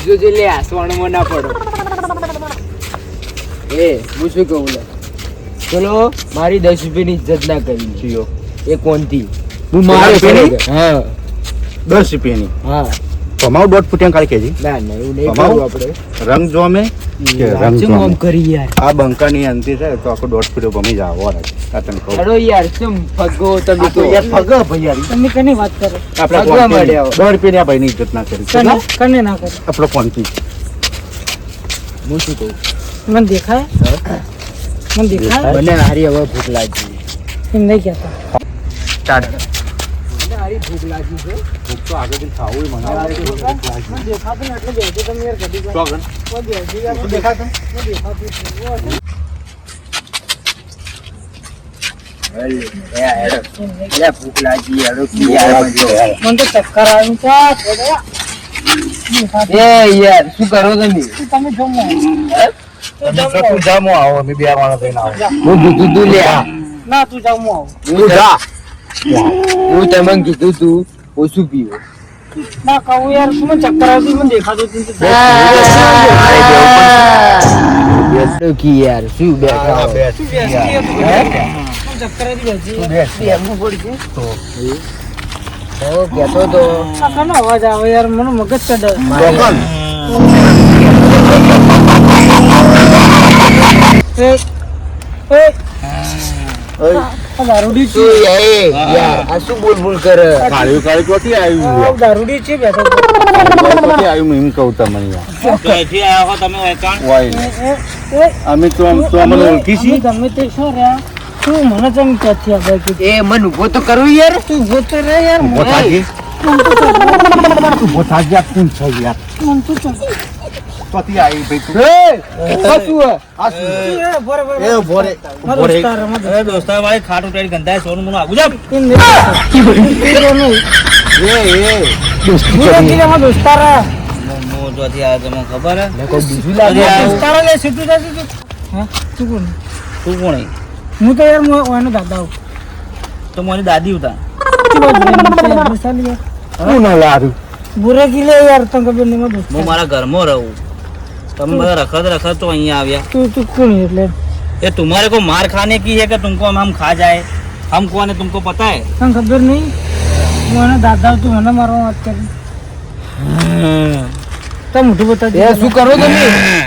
જો લે સોણમાં ના પડો. હું શું કહું લે, ચલો મારી 10 રૂપિયાની ઇજ્જત ના કરી એ કોનથી હું મારે હા 10 રૂપિયાની હા ભમાવ 1.5 ફૂટિયા કાઢી કેજી ના એવું નહીં કરવું આપણે. રંગ જોમે કે રંગ જોમે કરી યાર આ બંકાની અંતિ છે તો આખો 1.5 ફૂટિયો ભમી જાવ આ તને કહું. અરે યાર શું ફગો તમે તો યાર ફગો ભાઈ યાર તમે કની વાત કરો? આપણે ફગવા મળ્યા 2 રૂપિયાની આ ભાઈની ઇજ્જત ના કરી કને ના કરો? આપણો કોનથી હું શું કહું મને દેખાય મને હારી હવે ભૂખ લાગી એમ નહીં કહેતા. સ્ટાર્ટ મને હારી ભૂખ લાગી છે. ભૂખ તો આગળથી ખાવું મને દેખાતું ને એટલે બેસી તમે યાર કદી ચોગન દેખાતું ભૂખ લાગી યાર મને તો ચક્કર આવ્યું છે. યાર શું કરો તમે? તમે જમો તું જામો આવો અમે બે વાળા થઈને આવો હું કીધું તું લે ના તું જમો આવ. તું જા હું તમને કીધું તું ઓછું પીવો. ના કહું યાર તું મને ચક્કર આવતું મને દેખાતું તું કી યાર શું બેઠા ચક્કર આવી કેતો તો કાકાનો અવાજ આવે યાર મને મગજ ચડે. દારૂડી છે યાર આ શું બોલ બોલ કરે? કાળ્યું કાળ્યું ક્યાંથી આવ્યું દારૂડી છે બેઠો ક્યાંથી આવ્યું એમ કહું તમને અમે તો અમને ઓળખી છીએ ગમે તે છો રહ્યા તું મને ચમ ક્યાંથી આવે કે એ મન ઉભો તો કરવું યાર. તું ઉભો તો રહે યાર ઉભો થાજી ઉભો થાજી આ કોણ છે યાર મન તું ચમ ક્યાંથી આવી ભાઈ તું આ શું હે? આ શું બરાબર એ ભોરે દોસ્તા વાળી ખાટ ઉઠાડી ગંધાય સોનું મને આગુ જા દોસ્તારા મો જોથી આ તમને ખબર હે ને કોઈ બીજું લાગે દોસ્તારા લે સીધું જાતું તું. હા તું કોણ? તું કોણ હે? હું તો યાર ઓનો દાદા હું તો મારી દાદી હતા શું ના લારું બુરે ગીલે યાર તને ખબર નહીં હું મારા ઘરમાં રહું તમે બધા રખત રખત તો અહીંયા આવ્યા તું કોણ એટલે ये तुम्हारे को मार खाने की है कि तुमको हम खा जाए हम कौन है तुमको पता है તને ખબર નહીં હું એનો દાદા તું મને મારવા વાત કરી તો મોઢું બતાવજે. એ શું કરો તમે?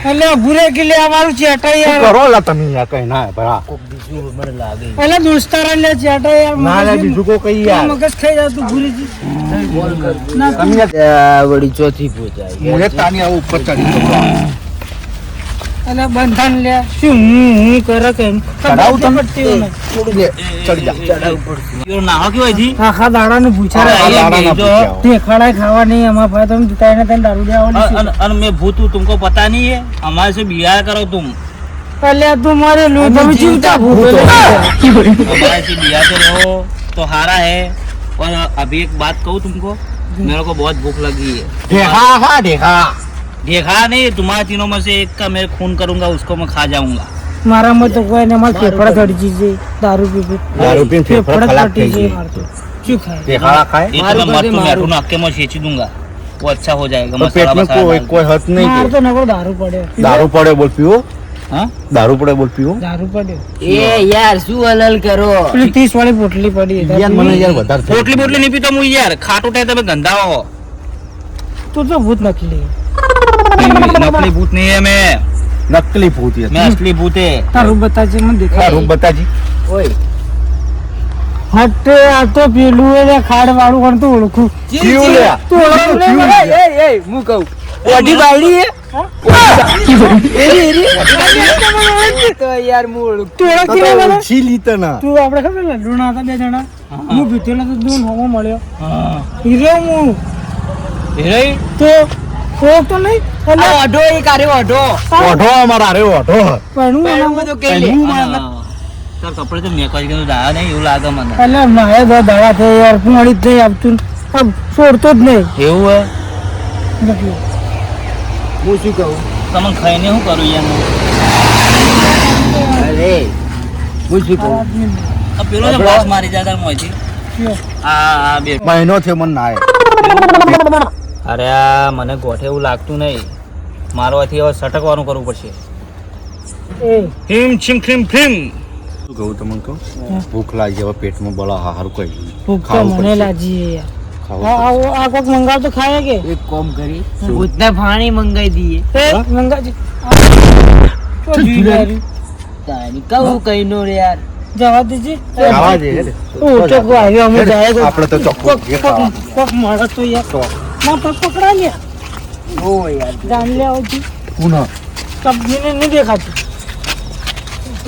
એટલે બુરે ગીલે આ મારું ચેટા યાર કરો લા તમે યાર કઈ ના ભરા બીજું મને લાગે એટલે દોસ્તારા લે ચેટા યાર ના લે બીજું કો કઈ યાર મગજ ખાઈ જાતું ભૂરીજી ના તું તમે વળી ચોથી પહોંચાય મુરે તાની આવું ઉપર ચડી જતો એટલે બંધન લે શું હું કરે કેમ ચડાવું તમે? પડતી હોય ને. થોડું લે ચડી જા ये नाव क्यों आई थी આખા દાડાને પૂછા અરે, રે આ દાડાના જો. પૂછ્યા. તે ખડાય ખાવા નહીં અમાર ભાઈ તમે દુતાઈને તને દારૂ દેવા अन मैं भूत हूँ तुमको पता नहीं है हमारे से बिहार करो तुम એટલે તું મારે લો તમે જીવતા ભૂત हमारे से बिहार के रहो तो हारा है और अभी एक बात कहूँ तुमको मेरे को बहुत भूख लगी है દેખા હા દેખા देखा नहीं तुम्हारे तीनों में से एक का मैं खून करूंगा उसको मैं खा जाऊंगा મારામાં તો કોઈ ને મારા ફેફડા ચડી છે દારૂ પી દારૂ પીને ફેફડા ખરાબ થઈ છે ગઈ. મારતો શું ખાય દેખાડા ખાય ये तो मारू मैं कर दे, मरतू मारू। मैठू नाक के मैं छेची दूंगा वो अच्छा हो जाएगा તો मसाला પેટમાં वसाला કોઈ डाल કોઈ હત નહીં માર કે તો નકો દારૂ પડે દારૂ પડે બોલ પીવો के। हाँ દારૂ પડે બોલ પીવો દારૂ પડે એ યાર શું હલલ કરો? પેલી 30 વાળી પોટલી પડી યાર મને યાર વધારે થઈ पोटली बोटली नहीं पीता मुझे यार खाट उठाए तब गंदा हो તું તો ભૂત નકલી नकली भूत नहीं है मैं નકલી ભૂત યાર मैं असली भूत है તારું બતાજે મને આ દેખાય રૂમ બતાજી ઓય હટ આ તો પેલું એ ખાડ વાળું કોણ તું ઓળખું જીવ લે તું ઓળખું નહીં મને? એ હું કહું ઓઢી બાવડી હે? તો યાર હું ઓળખું. તું ઓળખતી નહીં મને? છી લીતા ના તું આપણે ખબર ને લૂણા હતા બે જણા હું ભીતેલો તો તું હોમો મળ્યો હીરો હું તો ઓળખતો નહીં આ ઓઢો એ કાર્યો ઓઢો. ઓઢો અમારા અરે ઓઢો પણ હું એનું એના બધું કહી લે. તાર કપડે તો મેં કરી દાયા નહીં એવું લાગે મને એટલે મારે દવા થઈ યાર પાણી જ નહીં આપતું આમ છોડતો જ નહીં એવું હે એટલે હું શું કહું? તમે ખાઈને શું કરું યાર અરે હું શું કહું? આ પેલો જે બાસ મારી જાય તાર મોંથી કયો? આ બે મહિનો થયો મને ના અરે આ મને ગોઠે એવું લાગતું નહીં, મારવાથી હવે સટકવાનું કરવું પડશે. એ હિમ છીમ ખીમ ખીમ. શું કહું તમને કહું, ભૂખ લાગી હવે પેટમાં બોલા હારું કઈ ભૂખ તો ખાવું મને પડશે. લાગી છે યાર. ખાવું આ કોક મંગાવ તો ખાય કે એક કોમ કરી ભૂતના પાણી મંગાઈ દઈએ. એ મંગાજી તારી કહું કઈ નો રે યાર. જવા દેજે. ખાવા દે હેડ. ઓ ચોખ્ખો આવ્યો અમે જાય તો આપણે તો ચોખ્ખું એ ખાવા. કોક માણસ તો યાર તો ના પગ પકડા લે ઓ યાર જાન લે આવજી પુનઃ કબજીને નહીં દેખાતું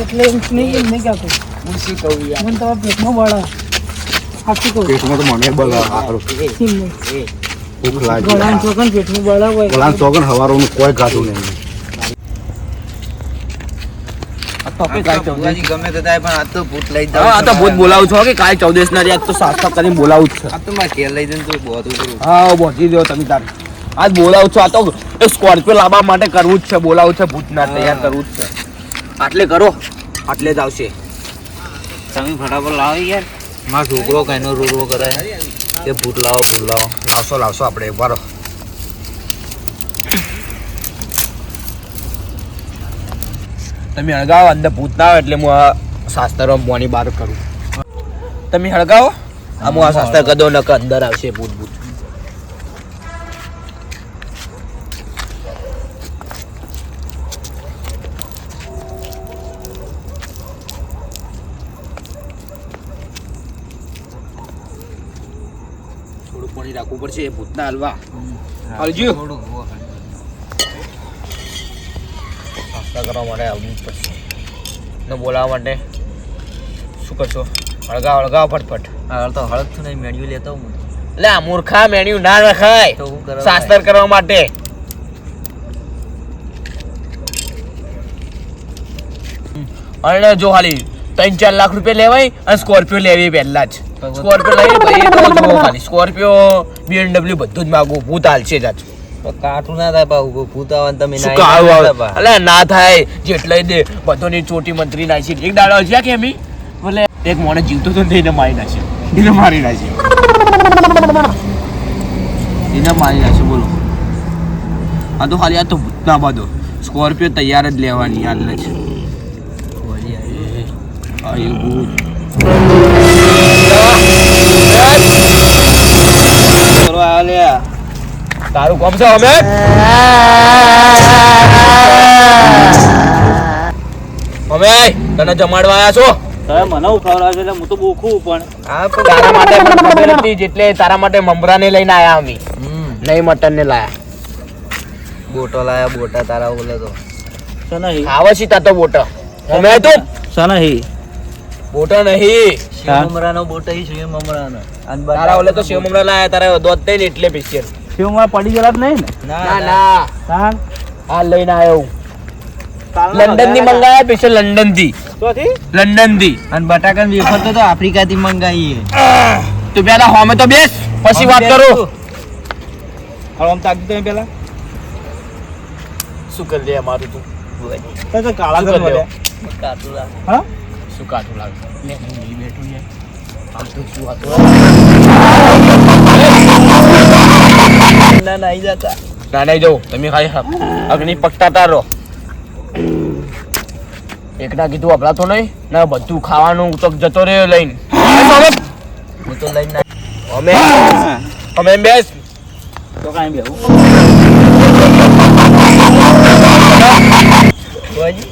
એટલે એમ નહીં કહેતું હું શું કહું યાર. મને તો પેટમાં બળા સાચું કહું પેટમાં તો મને બોલા હારું સીમ નહીં. ભૂખ લાગી ગળાને ચોકન પેટમાં બળા હોય બોલા સોગન હવારોનું કોઈ ખાધું નહીં. ગમે તે થાય પણ આ તો ભૂત લઈ હા, આ તો ભૂત બોલાવું છો કે કાલ 14 ના યાદ તો સાફ કરીને બોલાવું જ છે. આ તો મારે ઘેર લઈ જઈને તો બહુ કરું. હા પહોંચી દો તમે તાર. આજ બોલાવું છો, આ તો સ્કોર્પિયો લાવવા માટે કરવું જ છે, બોલાવું છે, ભૂતના તૈયાર કરવું જ છે. આટલે કરો, આટલે જ આવશે. તમે ફટાફટ લાવો યાર. મારો છોકરો કઈનો રૂડવો કરે કે ભૂત લાવો ભૂત લાવો. લાવશો આપણે વારો. તમે હળગાવો, અંદર ભૂત ના આવે એટલે હું આ શાસ્ત્ર મોની બહાર કરું. તમે હળગાવો, આ હું આ શાસ્ત્ર કદો નક અંદર આવશે ભૂત ભૂત. થોડું પાણી રાખવું પડશે ભૂતના હલવા. હલજો. નાસ્તા કરવા માટે આવવું જ પડશે ને બોલાવવા માટે શું કરશો? હળગાવ ફટફટ. હાલ તો હળદ છું નહીં મેળવી લેતો હું. એટલે આ મૂર્ખા મેન્યુ ના રખાય તો હું કરવા શાસ્ત્ર કરવા માટે. અને જો ખાલી 3-4 લાખ રૂપિયા લેવાય અને સ્કોર્પિયો લેવી પહેલા જ. સ્કોર્પિયો લઈ ભાઈ તો જુઓ ખાલી સ્કોર્પિયો BMW બધું જ માગું, ભૂત હાલશે જ આજ. કાઠું ના થાય પાછું ભૂત આવે ને તમે શું નાઈ કાળું ના આવે? થાય અલે ના થાય જેટલાય દે બધોની ચોટી મંત્રી નાખી. એક દાડો છે કે એમી બોલે એક મોણે જીવતો તો એને મારી નાખ્યો, એને મારી નાખ્યો, એને મારી નાખ્યો. બોલો આ તો ખાલી આ તો ભૂતના બધો સ્કોર્પિયો તૈયાર જ લેવાની હાલ જ. આ એ ભૂત કરવા આવે તારું કોમ છે અમે તને જમાડવા આવ્યા છો. તમે મને ઉખાવડા છે એટલે હું તો બોખું પણ તારા માટે પણ ખબર હતી જેટલે તારા માટે મમરાને લઈને આયા અમે, નહીં મટન ને લાયા. બોટો લાયા બોટા તારા બોલે તો ખાવા છી તા તો બોટા અમે તો સનહી બોટા નહીં મમરાનો બોટો ઈ છે મમરાનો તારા ઓલે તો સેવ મમરા લાયા, તારા દોત થઈને એટલે પેશિયલ. શિવમાં પડી ગયેલા જ નહીં ને ના ના તાન હાલ લઈને આવ્યો. લંડન થી મંગાયા પેશિયલ, લંડન થી. લંડન થી. અને બટાકાની વેફર તો આફ્રિકાથી મંગાવીએ. તું પેલા હોમે તો બેસ પછી વાત કરું. આમ તાકી તમે પેલા શું કરી લે મારું તું? તો કાળા શું કરી લે? કાઠું લાગે. હા શું કાઠું લાગે? લે હું નહીં બેઠું યાર. આમ તો શું હતું? ના નહીં જતા ના નહીં જવું, તમે ખાલી અગ્નિ પકતા તારો. એકના કીધું અભડાતો નહીં ને બધું ખાવાનું તો જતો રહ્યો લઈને. હું તો લઈને ના અમે અમે એમ બેસ તો કાંઈ બેહું બુઆજી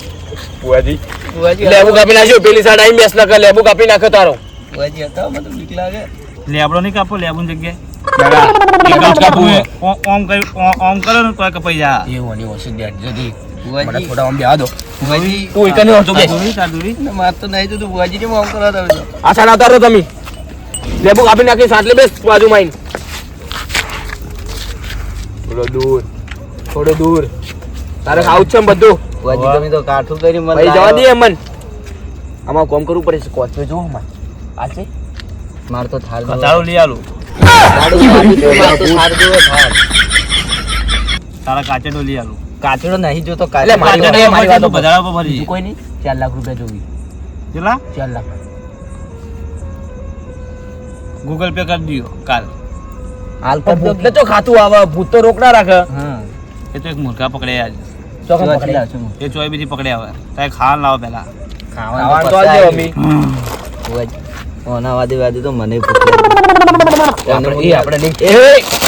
બુઆજી લેબુ કાપી નાખ્યો, પેલી સાઈડ આવીને બેસ ના કર, લેબુ કાપી નાખ્યો તારો. બુઆજી હતા મને તો બીક લાગે. લેબડો નહીં કાપો લેબુની જગ્યાએ ઓમ કરો ને કોઈ કપાઈ જા એવું નહીં ઓછી બેઠ જતી. મને બુઆજી થોડા આમ બેહા દો. બુઆજી તું એકને હોતો બેસ. માર તો નહીં તો બુઆજી ને મોમ કરવા દઉં આ સાઈડ આવતા રહો તમે. લેબુ કાપી નાખી સાટલે બેસ બાજુમાં આવીને. થોડો દૂર તારે ખાવું જ છે ને બધું. બુઆજી તમે તો કાઠું કરી મને ભાઈ જવા લાયો. દે મન. આમાં કોમ કરવું પડે છે. કોચમે જો આમાં આ છે માર તો થાળ કચાળું લઈ આલું તારા કાચેડો લઈ આલું કાચડો નહીં જોતો એટલે મારી કાચડો વાત- મારી વાતો બજાર પર ભરી બીજું કોઈ નહીં. 4 લાખ રૂપિયા જોવી. કેટલા 4 લાખ. ગૂગલ પે કરી દો કાલ હાલ પણ ભૂતને તો ખાતું આવે, ભૂત તો રોકડા રાખે. હા એ તો એક મુર્ગા પકડે આજ ચોકન પકડી આવે. એ ચોય બીજી પકડે આવે તારે ખાવા લાવો પેલા ખાવાનું તો આલજો અમી. ઓના વાદી તો મને ભૂખ લાગી. આપણે નહીં.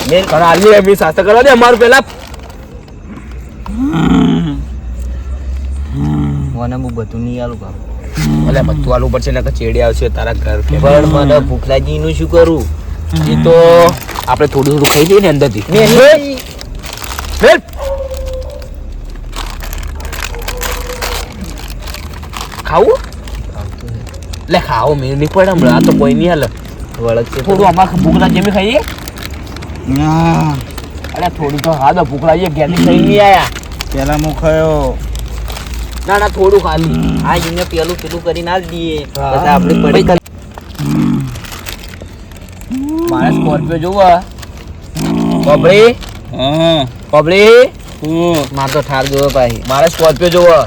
મેં પણ આલી અમી શાસ્ત્ર કરવા દે અમારું પેલા. ઓને હું બધું નહીં આલું બાપુ. અલે બધું આલુ પડશે ને ચેડી આવશે તારા ઘર કે. પણ મને ભૂખ લાગી નું શું કરું? એ તો આપણે થોડું થોડું ખાઈ દઈએ ને અંદરથી. ખાવું લે ખાવો મેળ નહીં પડે હમણાં. આ તો કોઈ નહીં હાલે. વળક છે થોડું અમારે ભૂખ લાગી એમ ખાઈએ. અરે થોડું તો હા તો ભૂખ લાગી ઘેર ની ખાઈ નહીં આયા. પેલા હું ખાયો ના ના થોડું ખાલી. આ એને પેલું કરીને આલ દઈએ હા. પછી આપણે પડી મારે સ્કોર્પિયો જોવા કબડી કબડી માર તો ઠાર જોવે પાછી. મારે સ્કોર્પિયો જોવા.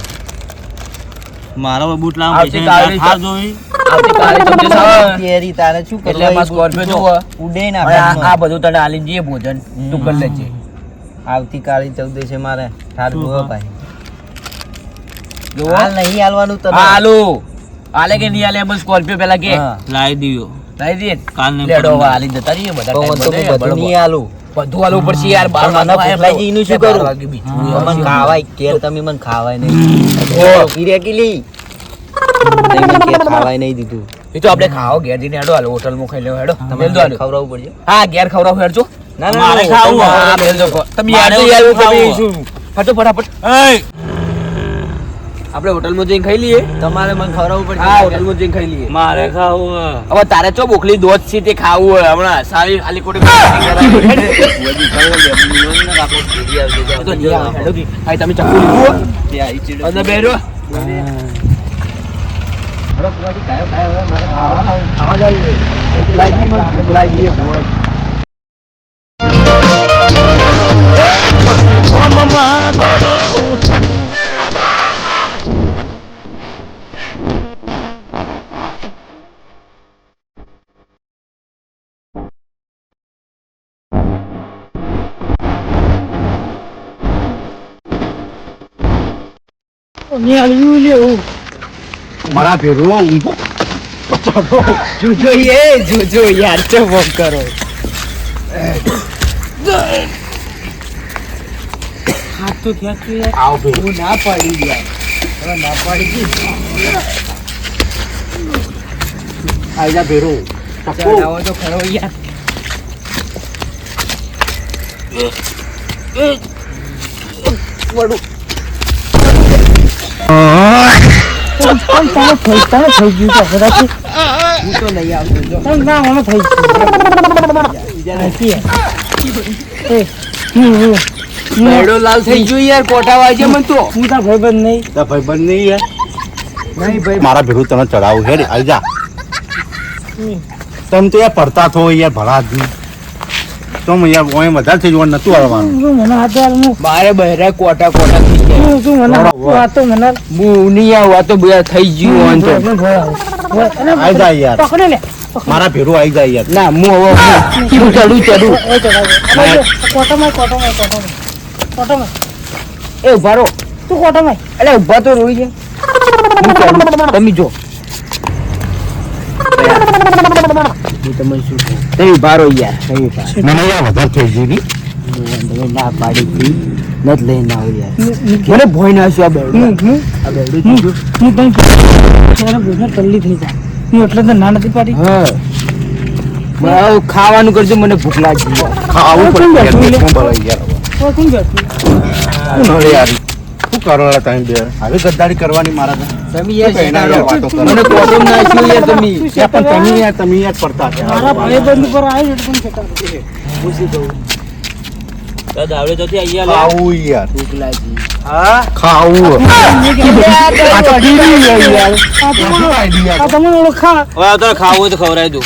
મારો બૂટ લાવ આવતીકાલે થાર જોઈ આવતીકાલે ચોથે આવે કેરી તારે શું એટલે એમાં સ્કોર્પિયો જોવા. ઉડે ને હવે આપણે આ બધું તને આલી જઈએ ભોજન તું કરી લેજે. આવતીકાલે 14 છે મારે ઠાર જોવે પાછી. જોવો હાલ નહીં હાલવાનું તને. હા આલુ આલે કે નહીં આલે એમ સ્કોર્પિયો પેલા કે હા. લાવી દીયો લઈ દે કાલ ને લેડો હવે આલી જતા રહીએ બધા તો મને તો time બધું નહીં હાલું. બધું આલુ પડશે યાર. બાર પણ મને ભૂખ લાગી એનું શું કરું? મને ખાવાય કેર તમે મને ખાવાય નહીં. પીરે કિલી તમે મને કેર ખાવાય નહીં દીધું. એ તો આપણે ખાઓ ઘેર જઈને હેડો હાલો હોટલમાં ખાઈ લેવો હેડો. તમે મેલ દો હાલો. ખવડાવવું પડશે. હા ઘેર ખવડાવો હેડજો. ના ના મારે ના, ખાવું. હા મેલ દો તમે યાર મારે યાર તમે ખાવું. શું ફટો ફટાફટ આપણે હોટલમાં જઈને ખાઈ લઈએ. તમારે મને ખવડાવવું પડશે. હા હોટલમાં જઈને ખાઈ લઈએ. મારે ખાવું હવે તારે ચો બોખલી દોધ છે તે ખાવું હોય હમણાં સારી ખાલી ખોટી તો નહીં આવે. હેડો કી. હા તમે ચક્કુ લીધું અંદર બેરો. મારા ભેરું ઊંઘો જોજો યાર ચો વોક કરો. હાથ તો ખેંચો યાર. આવ ભેરું હું ના પાડી યાર. હવે ના પાડી આઈ જા ભેરું ચડાવો તો ખરો યાર. પણ તારે થઈ ગયું છે કદાચ. હું તો નહીં આવતો જો. પણ ના મને થઈ ગયું. બેડો લાલ થઈ ગયો યાર. કોટા વાગે મન તો. હું તાર ભાઈબંધ નહીં. તા ભાઈબંધ નહીં યાર નહીં ભાઈ. મારા ભેરું તને ચડાવું હેડ આઈ જા તમે તો યાર પડતા થો યાર ભલા આદમી તો યાર ઓય વધારે થઈ જવાનું નતું આવવાનું શું મને હાથ યાર હું મારે બહેરા કોટા થઈ ગયા. શું મને વાત તો મને હું નહીં આવું. આ તો બધા થઈ ગયું આમ તો. આઈ જા યાર પકડે લે. મારા ભેરું આઈ જાય યાર ના હું હવે હું ચડું કોટામાં એ ઉભા રહો. તું કોટામાં એટલે ઉભા તો રોઈ છે. હું ચડું. તમે જો હું તમને શું કહું. તમે ઉભા રહો યાર. તમે ઉભા. મને યાર વધારે થઈ ગયું ની તમે ના પાડી હતી નથી લઈને આવો યાર. મને ભોય ના છું આ બેડું. આ બેડું કીધું. હું તને તારા ભૂખને તલ્લી થઈ જાય. હું એટલે તો ના નથી પાડી. હા બરાબર ખાવાનું કરજો. મને ભૂખ લાગી યાર. ખાવું પડે યાર પેટમાં ભરાઈ યાર તો કોણ બેઠું? હવે યાર શું કરો યાર તમે બે હવે ગદ્દારી કરવાની મારા તો તમે યાર શું કહીને યાર વાતો કરો? મને કોટમ નાખ્યું યાર તમે. યાર પણ તમે યાર પડતા છે મારા ભાઈબંધ ઉપર આવી એટલે પણ છતાં. પૂછી દઉં. દાવડે તો અહીંયા ખાવું યાર ભૂખ લાગી. હા ખાવું આ તમે ઓળખા. હવે તો ખાવું હોય તો ખવડાવી દઉં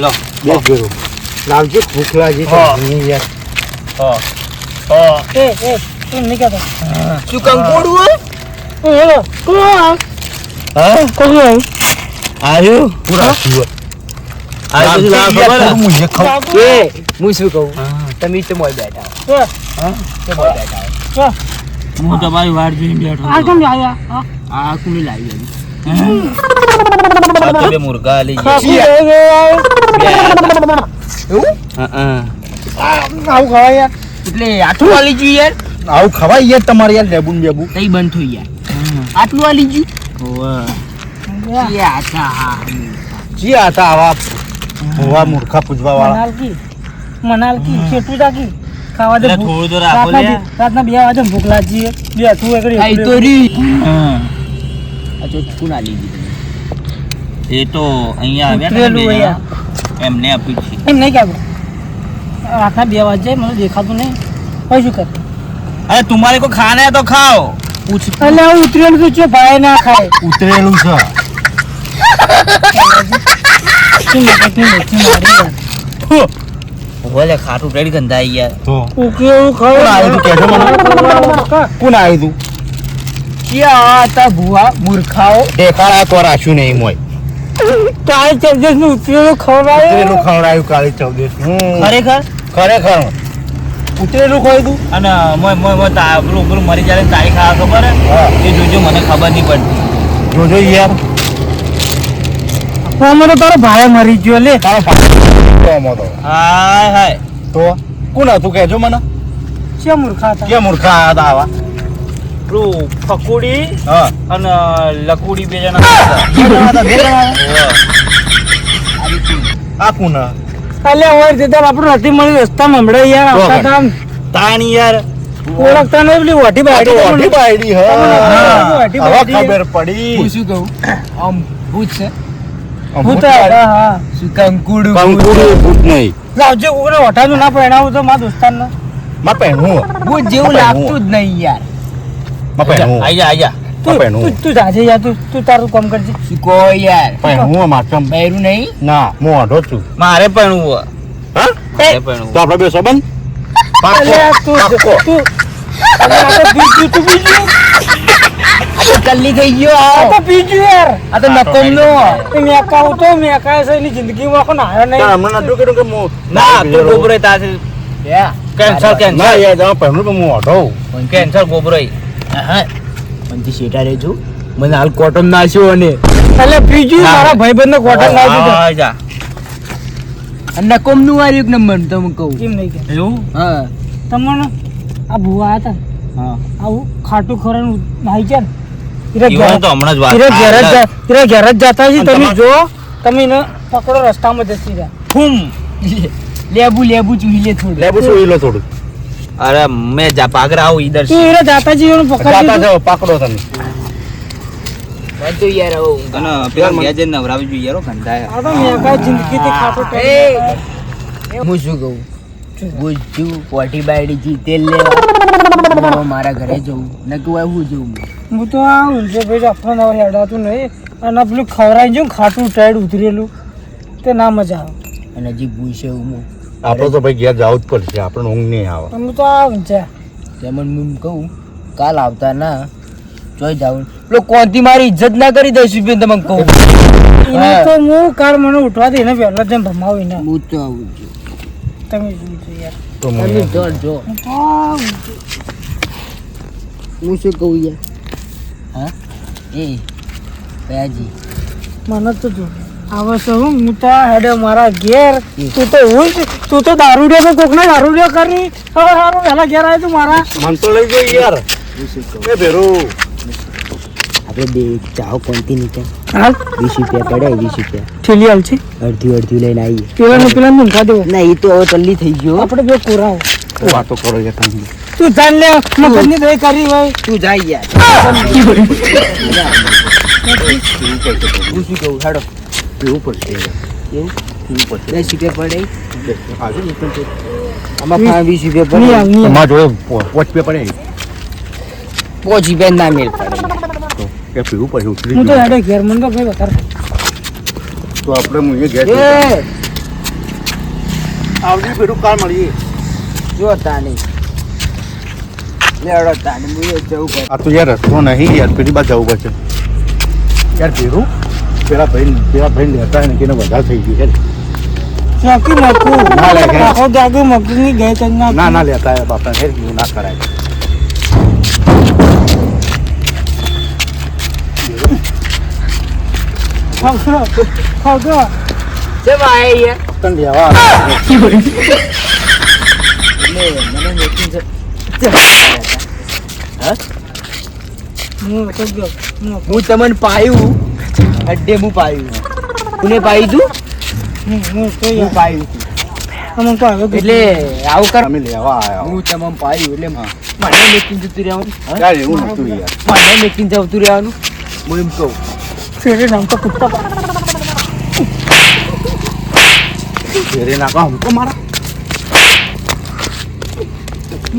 લો બે ભેરું લાવજો ભૂખ લાગી તો નહીં યાર એ તું નહીં કહેતો. શું કંકોડું હોય? હેલો કોણ હા કોણ આવ્યું પૂરા જીવ આ તો લાખ ખબર ખબર હે? મુજે ખાવ એ હું શું કહું તમે તો મોય બેઠા તો, તો મોય બેઠા તો, હું તમારી વાટ જોઈને બેઠો આ હતો. કેમ આવ્યા? હા? આ કોની લાવી હતી? આ તો બે મુર્ગા લઈ ખાસું ગયા. થઈ ગયું યાર. આવું ખવાય યાર. એટલે આટલું આલી ગયું યાર આવું ખવાય યાર તમારે યાર લેબુન બેબુ તઈ બંધ થઈ યાર આટલું આલી ગયું એ આછા હા જી આતા આવા હોવા મૂર્ખા પૂજવા વાળા મનાલકી મનાલકી કેટલું તાકી ખાવા દે એટલે ભૂખ. થોડું તો રાખો લે. રાતના 2 વાગે ભૂખ લાગી છે. બે હતું એકડી આ તો રી હા. આ તો કોણ આલી ગયું એ તો અહીંયા આવ્યા ને ઉતરેલું બે અહીંયા. જણા. એમને આપ્યું છે. એમ નહીં કહેવું રાતના 2 વાગે મને દેખાતું નહીં પછી શું કર અરે તમારે કોઈ ખાના હે તો ખાઓ. પૂછ એટલે હું ઉતરેલું તો ચો ભાઈ ના ખાય ઉતરેલું છે શું મગજની મેથી મારી યાર. ઓલે ખાટું રેડી ગંધાઈ યાર તો ઉકેલું કોણ આવ્યું તું કહેજો મને? ખાવ કોણ આવ્યું તું ક્યાં હતા ભુવા મૂર્ખાઓ દેખાડા તો રાખ્યું નહીં મોય કાલે ચર્ચસ નું ઉતરેલું ખવડાવે ઉતરેલું ખવડાવ્યું કાલે 14 ખરેખર ખરેખર ઉતરેલું ખવાય તું અને મોય મોય મોય તા પેલું પેલું મરી જાય તારીખ આ ખબર હે? હા. એ જોજો મને ખબર નહીં પડતી. જોજો યાર અમે તો તારો ભાઈ મરી ગયો લે તારો ભાઈ આમાં તો. હાય હાય. તો કોણ હતું કહેજો મને છે મૂર્ખા હતા કે મૂર્ખા હતા આવા પેલું ફકુડી હા અને લકુડી બે જણા હતા. બે જણા હતા? આ કોણ કાલે હોય જતા આપણે નથી મળી રસ્તામાં હમણાં યાર તો આવતા હતા આમ. તાણી યાર. ઓળખતા નહીં પેલી વટી આ તો બાયડી ઓઢી બાયડી હે. હા. હવે ખબર પડી હું શું કહું આમ ભૂત છે ભૂત હતા, હા શું કંકુડું કંકુડું ભૂત નહીં લાવજો કોઈને વટાનું ના પહેણાવું તો મારા દોસ્તારને માં પહેણું ભૂત જેવું લાગતું જ નહીં યાર માં પહેણું આઈ જા આઈ જા. માં પહેણું તું જાજે યાર તું તારું કામ કરજે શું કહો યાર પહેણું માચમ બૈરું નહીં ના હું અઢો છું મારે પણ હું હા મારે પણ તો આપણે બે સંબંધ અલે આ તું તું અલે આ તો બીજું તું બીજું આ તો કલ્લી થઈ ગયો આ આ તો બીજું યાર આ તો નકોમનો એ મેકાવું તો મેકાય છે એની જિંદગીમાં કોઈ નાયો નહીં હમણાં નતું કીધું કે હું ના તું ગોબરો તાસે કેન્સલ ના કેન્સલ યાર તમે પહેણું પણ હું અઢો કેન્સલ ગોબરો પણ શેઠા રેજો મને હાલ કોટન નાખ્યો અને એટલે બીજું મારા ભાઈબંધને કોટન લાવી દીધો આઈ જા. નકોમનું વાર્યું એક નંબર તમે કહું કેમ નહીં કે એવું હા તમને આ ભુવા હતા ને, હા આવું ખાટું ખોરાનું નાઈ છે ને હીરા ઈવન તો હમણાં જ વાત હીરા ઘેર જ જા- હીરા ઘેર જ જતા છે અને તમે તમારે- જો તમે એને પકડો રસ્તામાં જતી રહ્યા ફૂમ. લેબુ લેબુ ચૂહી લે થોડું લેબુ સુઈ લો થોડું અરે મેં જા પાગરા આવું ઈધર તું હીરા જાતાજી એને પકડી જાતા લીધું. જાઓ પકડો તમે બધું યાર આવું અને પેલા ગેજે નવરાવી જોઈએ યાર ગંધાય. આ તો મેકા જિંદગીથી ખાટું કરી હું શું કહું ગુજ્જુ પોટી બાયડી જી તેલ લેવા હવે મારા ઘરે જવું ન કે હું જવું હું તો આ ઊંઝે ભાઈ આપણને હવે હેડાતું નહીં અને પેલું ખવરાઈ ગયું ને ખાટું ટાઈડ ઉતરેલું તે ના મજા આવે અને હજી ભૂસે હું આપણે તો ભાઈ ઘેર જવું જ પડશે આપણે ઊંઘ નહીં આવે અમે તો આ ઊંઝા તેમ હું કહું કાલ આવતા ના જોઈ જાઉં પેલો કોંતી મારી ઇજ્જત ના કરી દઈશું બેન તમને કહું એને તો હું કાલ મને ઉઠવા દે એને પહેલા જેમ ભમાવી ના હું તો આવું છું તમે જોજો યાર તો તમે હું જો જો હું તો આ ઊંઝે. હું શું કહું યાર હા એ ભયાજી મને તો જો આવે છે હું તો આ હેડે મારા ઘેર તું તો હું જ તું તો દારૂડિયો કોક ના દારૂડિયો કરી હવે સારું પહેલા ઘેર આવ્યો તું મારા મન તો લઈ ગયો યાર હું શું કહું એ ભેરું આપણે બે ચાહો કોંતી નીચે હાલ 20 રૂપિયા પડે 20 રૂપિયા ઠેલી હાલ છે અડધી લઈને આવીએ પેલા મૂંઘા દેવો ના એ તો હવે ટલ્લી થઈ ગયો આપણે બે કોરાવ વાતો કરો યાર તમે તું જાણ લે મગજની દહીં કરી હોય તું જાય યાર હું શું કહું હેડો પીવું પડશે કેવું પીવું પડશે 10 રૂપિયા પડે આજુ આમાં 20 રૂપિયા નહીં પડે આવ નહીં તમારા જોડે વોચ પે પડે 5 રૂપિયા ના મેળ પડે તો કે પીવું પડશે ઉતરી હું તો ગયું. હેડે ઘેર મને તો ભાઈ વધારે તો આપણે મુએ ઘેર એ આવડી ભેરું કાલ મળીએ જો તાની લેડો તાની મુએ જવું પડે આ તો યાર રસ્તો નહીં યાર પેલી બાદ જવું પડશે યાર ભેરું પેલા ભાઈ લેતા હોય ને કે એને વધારે થઈ ગયું છે નાખી નાખું ના લે કે. આખો દાગો મગની ગઈ તને નાખું. ના ના લેતા આવ્યા બાપા ફેર એવું ના કરાય ખાવજો ખાવજો કેમ આયા યાર? તને લેવા મને મેકિંગ છે. હું તો ગયો હું તમને પાયું અડ્ડે હું પાયું કોને પાયું તું હું તો હું યાર પાયું અમને તો આવ્યો એટલે આવું કર અમે લેવા આવ્યા હું તમને પાયું એટલે મને મેકિંગ જતું રહેવાનું હા? યાર એવું નતું યાર મને મેકિંગ જતું રહેવાનું હું એમ કહું ફેરે નામ તો કુત્તા ફેરે નાખો હમકો મારા